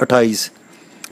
28।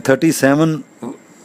37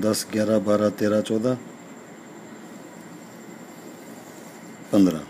10 11 12 13 14 15।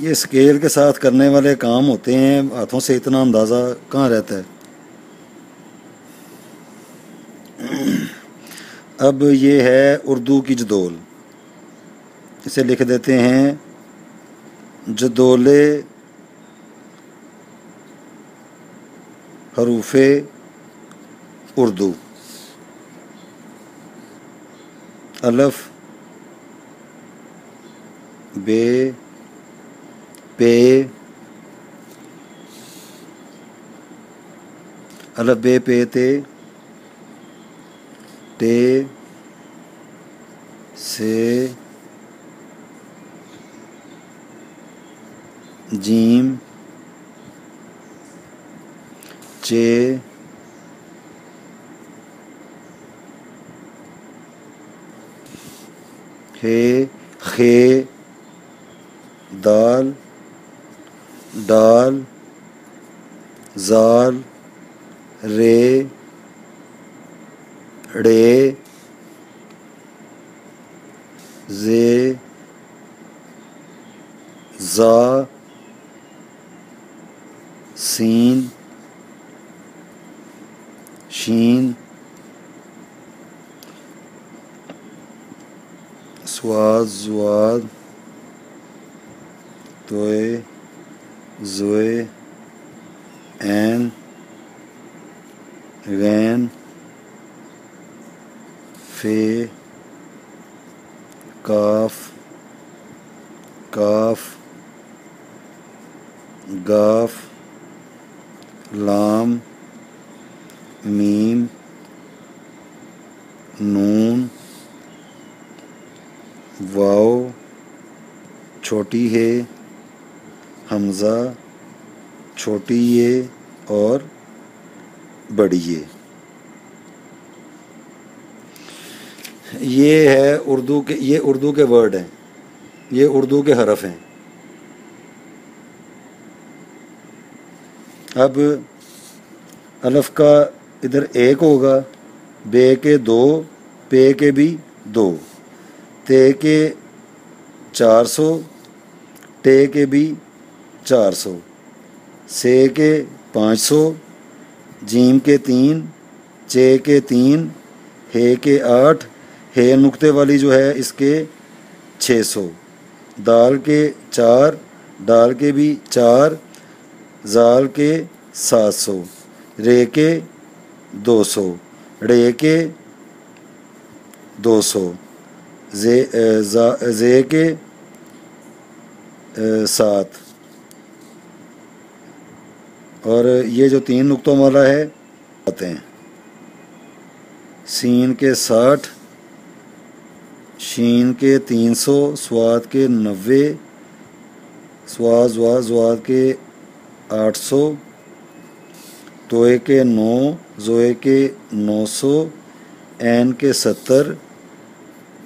یہ اسکیل کے ساتھ کرنے والے کام ہوتے ہیں، ہاتھوں سے اتنا اندازہ کہاں رہتا ہے۔ اب یہ ہے اردو کی جدول، اسے لکھ دیتے ہیں جدول حروف اردو۔ الف بے پے، الف بے پے تے، ٹے سے، جیم چے، ہے خے، دال ڈال، زال رے، ڑے، زے، زا، سین، شین، سواد زواد، توئے زوئے، عین غین، فے، کاف کاف، گاف، لام، میم، نون، واو، چھوٹی ہے، حمزہ، چھوٹی یہ اور بڑی یہ ہے اردو کے، یہ اردو کے ورڈ ہیں، یہ اردو کے حرف ہیں۔ اب الف کا ادھر ایک ہوگا، بے کے دو، پے کے بھی دو، تے کے 400، ٹے کے بھی 400، سے کے 500، جیم کے 3، چے کے 3، ہے کے 8، ہے نقطے والی جو ہے اس کے 600، دال کے 4، ڈال کے بھی 4، زال کے 700، رے کے 200، ڑے کے 200، زے کے 7، اور یہ جو 3 نقطوں والا ہے آتے ہیں، سین کے 60، شین کے 300، سواد کے 90، سواد زواد کے 800، توئے کے 9، زوئے کے 900، عین کے 70،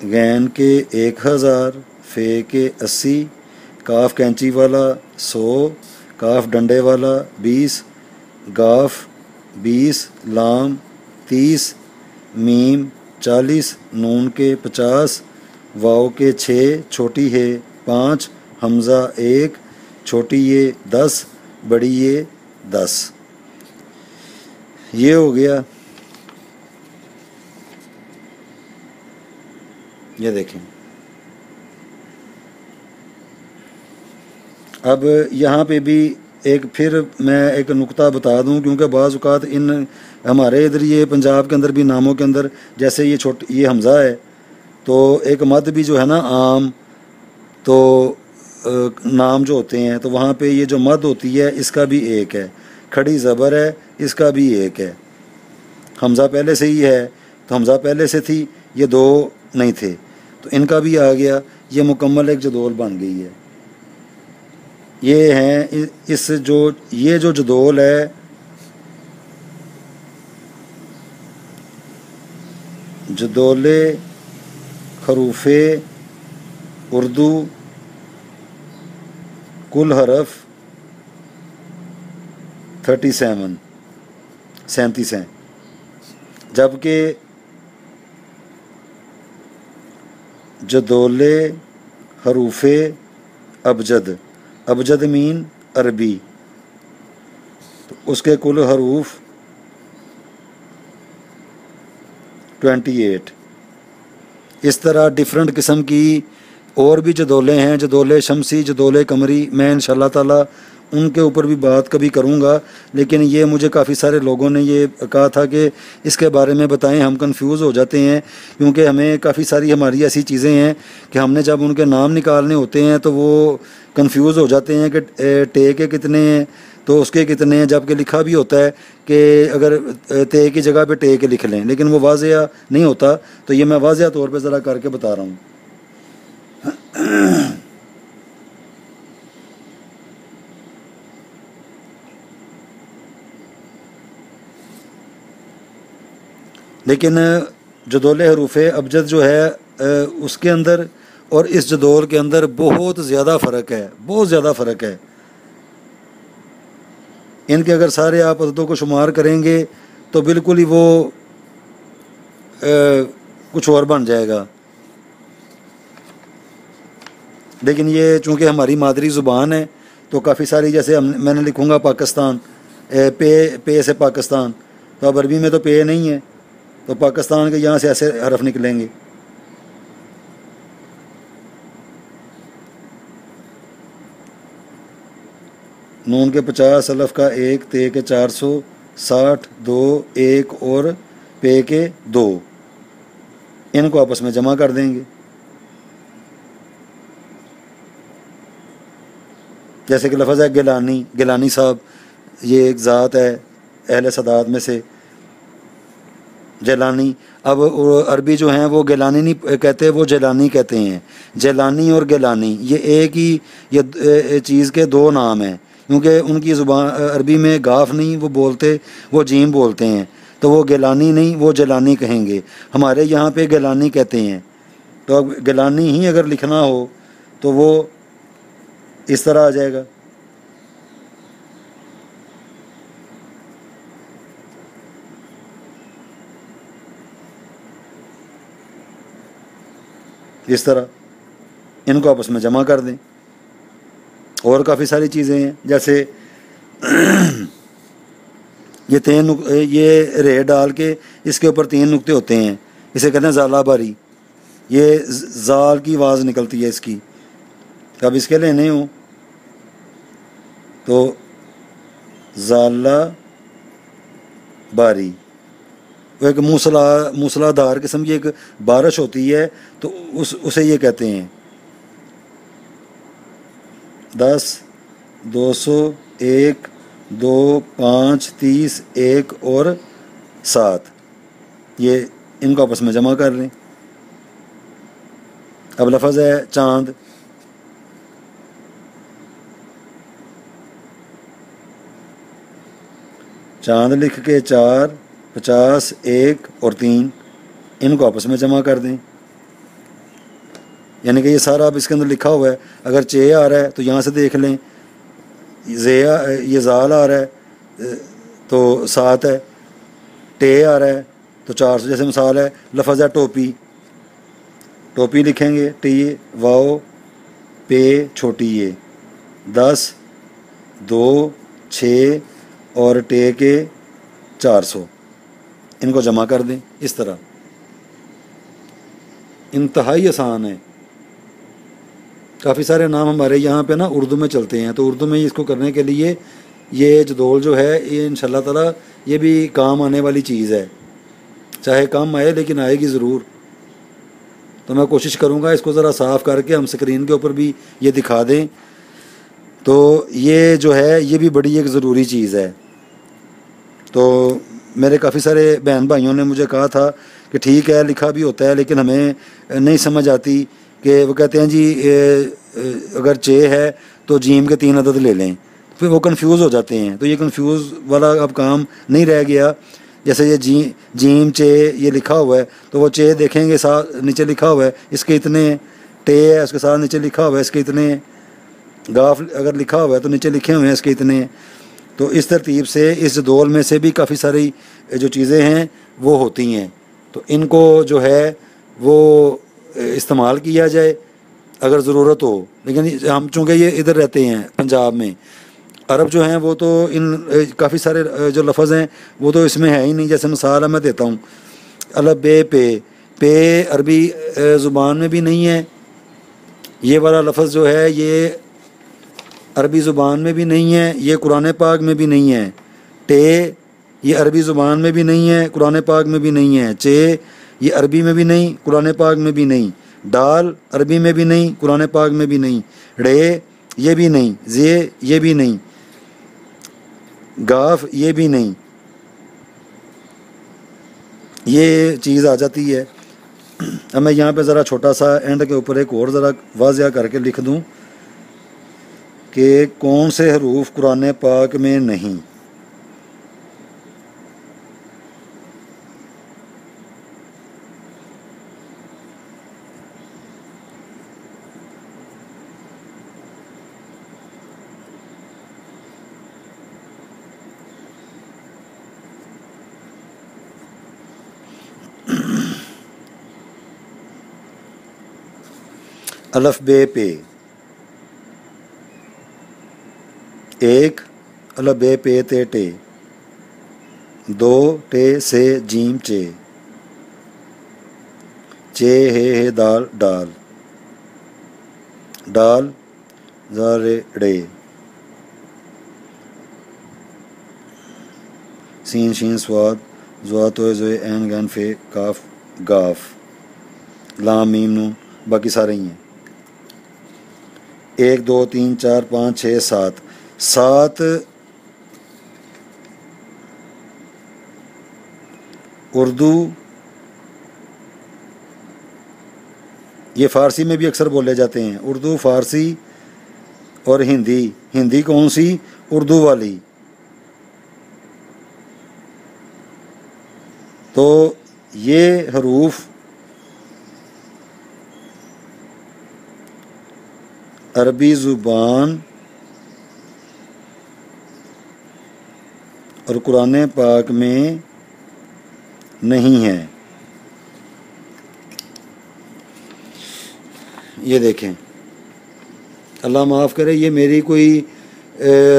غین کے 1000، فے کے 80، کاف کینچی والا 100، کاف ڈنڈے والا 20، گاف 20، لام 30، میم 40، نون کے 50، واو کے 6، چھوٹی ہے 5، حمزہ 1، چھوٹی یہ 10، بڑی یہ 10۔ یہ ہو گیا، یہ دیکھیں۔ اب یہاں پہ بھی پھر میں ایک نقطہ بتا دوں، کیونکہ بعض اوقات ہمارے ادھر یہ پنجاب کے اندر بھی ناموں کے اندر، جیسے یہ حمزہ ہے تو ایک مد بھی جو ہے نا عام، تو نام جو ہوتے ہیں تو وہاں پہ یہ جو مد ہوتی ہے اس کا بھی ایک ہے، کھڑی زبر ہے اس کا بھی ایک ہے، حمزہ پہلے سے ہی ہے تو حمزہ پہلے سے تھی، یہ 2 نہیں تھے تو ان کا بھی آ گیا، یہ مکمل ایک جدول بن گئی ہے۔ یہ ہیں یہ جو جدول ہے جدول حروف اردو، کل حرف 37 ہیں، جبکہ جدول حروف ابجد ابجد مین عربی، تو اس کے کل حروف 28۔ اس طرح ڈیفرنٹ قسم کی اور بھی جدولیں ہیں، جدول شمسی، جدول قمری، میں انشاءاللہ تعالی ان کے اوپر بھی بات کبھی کروں گا، لیکن یہ مجھے کافی سارے لوگوں نے یہ کہا تھا کہ اس کے بارے میں بتائیں، ہم کنفیوز ہو جاتے ہیں، کیونکہ ہمیں کافی ساری ہماری ایسی چیزیں ہیں کہ ہم نے جب ان کے نام نکالنے ہوتے ہیں تو وہ کنفیوز ہو جاتے ہیں کہ ٹے کے کتنے ہیں تو اس کے کتنے ہیں، جب کہ لکھا بھی ہوتا ہے کہ اگر تے کی جگہ پہ ٹے کے لکھ لیں، لیکن وہ واضح نہیں ہوتا، تو یہ میں واضح طور پہ ذرا کر کے بتا رہا ہوں۔ لیکن جدول حروف ابجد جو ہے اس کے اندر اور اس جدول کے اندر بہت زیادہ فرق ہے، بہت زیادہ فرق ہے۔ ان کے اگر سارے آپ عددوں کو شمار کریں گے تو بالکل ہی وہ کچھ اور بن جائے گا، لیکن یہ چونکہ ہماری مادری زبان ہے تو کافی ساری، جیسے میں نے لکھوں گا پاکستان، پے سے پاکستان، تو اب عربی میں تو پے نہیں ہے، تو پاکستان کے یہاں سے ایسے حرف نکلیں گے۔ نون کے 50، الف کا 1، تے کے 400، 60، 2، 1 اور پے کے 2، ان کو آپس میں جمع کر دیں گے۔ جیسے کہ لفظ ہے گیلانی، گیلانی صاحب یہ ایک ذات ہے اہل سادات میں سے، جیلانی۔ اب عربی جو ہیں وہ گیلانی نہیں کہتے، وہ جیلانی کہتے ہیں۔ جیلانی اور گیلانی یہ ایک ہی یہ چیز کے دو نام ہیں، کیونکہ ان کی زبان عربی میں گاف نہیں وہ بولتے، وہ جیم بولتے ہیں، تو وہ گیلانی نہیں، وہ جیلانی کہیں گے۔ ہمارے یہاں پہ گیلانی کہتے ہیں، تو اب گیلانی ہی اگر لکھنا ہو تو وہ اس طرح آ جائے گا۔ اس طرح ان کو آپس میں جمع کر دیں۔ اور کافی ساری چیزیں ہیں، جیسے یہ رے ڈال کے اس کے اوپر 3 نقطے ہوتے ہیں، اسے کہتے ہیں زالہ باری، یہ زال کی آواز نکلتی ہے اس کی۔ اب اس کے لینے ہوں تو زالہ باری، وہ ایک موسلا دھار قسم کی ایک بارش ہوتی ہے، تو اسے یہ کہتے ہیں 10، 200، 1، 2، 5، 30، 1 اور 7، یہ ان کو آپس میں جمع کر لیں۔ اب لفظ ہے چاند، چاند لکھ کے 4، 50، 1 اور 3، ان کو آپس میں جمع کر دیں۔ یعنی کہ یہ سارا اب اس کے اندر لکھا ہوا ہے، اگر چے آ رہا ہے تو یہاں سے دیکھ لیں، یہ زال آ رہا ہے تو 7 ہے، ٹے آ رہا ہے تو 400۔ جیسے مثال ہے لفظ ہے ٹوپی، ٹوپی لکھیں گے ٹی واؤ پے چھوٹی یہ 10، 2، 6 اور ٹے کے 400، ان کو جمع کر دیں۔ اس طرح انتہائی آسان ہے۔ کافی سارے نام ہمارے یہاں پہ نا اردو میں چلتے ہیں، تو اردو میں اس کو کرنے کے لیے یہ جدول جو ہے یہ انشاءاللہ تعالی یہ بھی کام آنے والی چیز ہے، چاہے کم آئے لیکن آئے گی ضرور۔ تو میں کوشش کروں گا اس کو ذرا صاف کر کے ہم اسکرین کے اوپر بھی یہ دکھا دیں، تو یہ جو ہے یہ بھی بڑی ایک ضروری چیز ہے۔ تو میرے کافی سارے بہن بھائیوں نے مجھے کہا تھا کہ ٹھیک ہے لکھا بھی ہوتا ہے لیکن ہمیں نہیں سمجھ آتی، کہ وہ کہتے ہیں جی اگر چے ہے تو جیم کے 3 عدد لے لیں، پھر وہ کنفیوز ہو جاتے ہیں۔ تو یہ کنفیوز والا اب کام نہیں رہ گیا۔ جیسے یہ جیم چے یہ لکھا ہوا ہے تو وہ چے دیکھیں گے ساتھ نیچے لکھا ہوا ہے اس کے اتنے، ٹے ہے اس کے ساتھ نیچے لکھا ہوا ہے اس کے اتنے، گاف اگر لکھا ہوا ہے تو نیچے لکھے ہوئے ہیں اس کے اتنے۔ تو اس ترتیب سے اس جدول میں سے بھی کافی ساری جو چیزیں ہیں وہ ہوتی ہیں، تو ان کو جو ہے وہ استعمال کیا جائے، اگر ضرورت ہو، لیکن ہم چونکہ یہ ادھر رہتے ہیں پنجاب میں، عرب جو ہیں وہ تو ان کافی سارے جو لفظ ہیں وہ تو اس میں ہے ہی نہیں. جیسے مثال میں دیتا ہوں، الف بے پے عربی زبان میں بھی نہیں ہے. یہ والا لفظ جو ہے یہ عربی زبان میں بھی نہیں ہے، یہ قرآن پاک میں بھی نہیں ہے. ٹے یہ عربی زبان میں بھی نہیں ہے، قرآن پاک میں بھی نہیں ہے. چے یہ عربی میں بھی نہیں، قرآن پاک میں بھی نہیں. ڈال عربی میں بھی نہیں، قرآن پاک میں بھی نہیں. ڑے یہ بھی نہیں. زے یہ بھی نہیں. گاف یہ بھی نہیں. یہ چیز آ جاتی ہے. اب میں یہاں پہ ذرا چھوٹا سا اینڈ کے اوپر ایک اور ذرا واضح کر کے لکھ دوں کہ کون سے حروف قرآن پاک میں نہیں. الف بے پے ایک، الف بے پے تے ٹے دو، ٹے سے جیم چے، چے ہے دال ڈال، ڈال زارے ڑے، سین شین سواد زوا تو زوئے این گین فے کاف گاف، لام میم نون، باقی سارے ہی ہیں. 1 2 3 4 5 6 7 7 اردو. یہ فارسی میں بھی اکثر بولے جاتے ہیں، اردو، فارسی اور ہندی. ہندی کون سی؟ اردو والی. تو یہ حروف عربی زبان اور قرآن پاک میں نہیں ہے. یہ دیکھیں، اللہ معاف کرے، یہ میری کوئی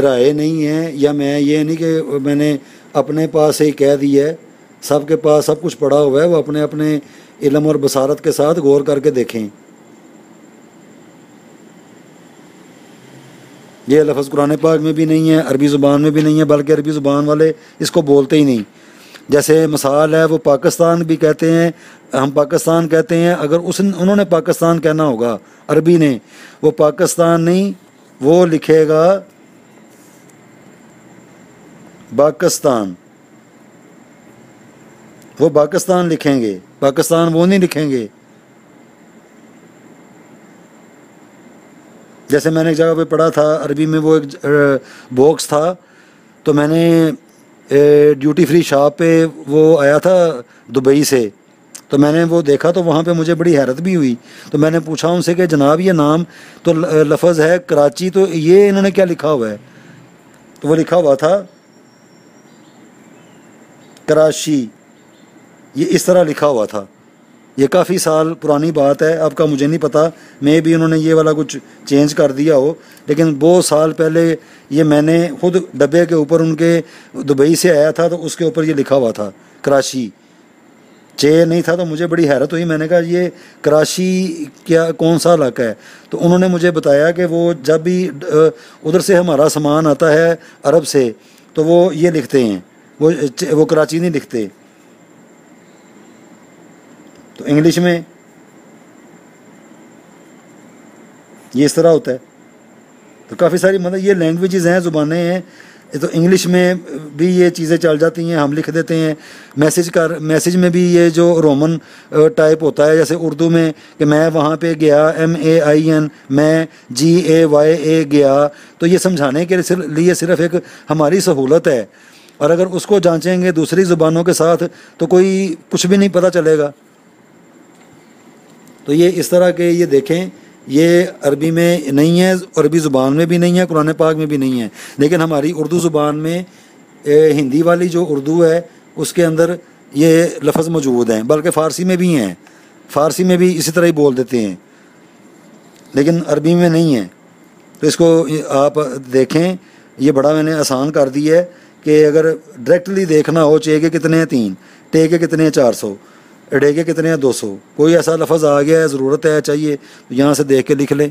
رائے نہیں ہے، یا میں یہ نہیں کہ میں نے اپنے پاس ہی کہہ دی ہے. سب کے پاس سب کچھ پڑا ہوا ہے، وہ اپنے اپنے علم اور بصارت کے ساتھ غور کر کے دیکھیں. یہ لفظ قرآن پاک میں بھی نہیں ہے، عربی زبان میں بھی نہیں ہے، بلکہ عربی زبان والے اس کو بولتے ہی نہیں. جیسے مثال ہے، وہ پاکستان بھی کہتے ہیں، ہم پاکستان کہتے ہیں. اگر انہوں نے پاکستان کہنا ہوگا عربی نے، وہ پاکستان نہیں، وہ لکھے گا پاکستان. وہ پاکستان لکھیں گے، پاکستان وہ نہیں لکھیں گے. جیسے میں نے ایک جگہ پہ پڑھا تھا عربی میں، وہ ایک باکس تھا، تو میں نے ڈیوٹی فری شاپ پہ وہ آیا تھا دبئی سے، تو میں نے وہ دیکھا تو وہاں پہ مجھے بڑی حیرت بھی ہوئی. تو میں نے پوچھا ان سے کہ جناب یہ نام تو لفظ ہے کراچی، تو یہ انہوں نے کیا لکھا ہوا ہے؟ تو وہ لکھا ہوا تھا کراشی، یہ اس طرح لکھا ہوا تھا. یہ کافی سال پرانی بات ہے، اب کا مجھے نہیں پتا، میں بھی انہوں نے یہ والا کچھ چینج کر دیا ہو، لیکن بہت سال پہلے یہ میں نے خود ڈبے کے اوپر ان کے دبئی سے آیا تھا، تو اس کے اوپر یہ لکھا ہوا تھا کراچی. چے نہیں تھا، تو مجھے بڑی حیرت ہوئی. میں نے کہا یہ کراچی کیا کون سا علاقہ ہے؟ تو انہوں نے مجھے بتایا کہ وہ جب بھی ادھر سے ہمارا سامان آتا ہے عرب سے، تو وہ یہ لکھتے ہیں، وہ کراچی نہیں لکھتے. تو انگلش میں یہ اس طرح ہوتا ہے. تو کافی ساری مطلب یہ لینگویجز ہیں، زبانیں ہیں. تو انگلش میں بھی یہ چیزیں چل جاتی ہیں، ہم لکھ دیتے ہیں. میسیج میں بھی یہ جو رومن ٹائپ ہوتا ہے، جیسے اردو میں کہ میں وہاں پہ گیا، MAIN، میں GAYA گیا، تو یہ سمجھانے کے لیے صرف ایک ہماری سہولت ہے. اور اگر اس کو جانچیں گے دوسری زبانوں کے ساتھ تو کوئی کچھ بھی نہیں پتہ چلے گا. تو یہ اس طرح کے یہ دیکھیں، یہ عربی میں نہیں ہے، عربی زبان میں بھی نہیں ہے، قرآن پاک میں بھی نہیں ہے. لیکن ہماری اردو زبان میں ہندی والی جو اردو ہے اس کے اندر یہ لفظ موجود ہیں، بلکہ فارسی میں بھی ہیں، فارسی میں بھی اسی طرح ہی بول دیتے ہیں. لیکن عربی میں نہیں ہے. تو اس کو آپ دیکھیں، یہ بڑا میں نے آسان کر دی ہے کہ اگر ڈائریکٹلی دیکھنا ہو چے کے کتنے ہیں 3، ٹے کے کتنے ہیں 400، اڑے کے کتنے ہیں 200، کوئی ایسا لفظ آ گیا ہے ضرورت ہے چاہیے تو یہاں سے دیکھ کے لکھ لیں.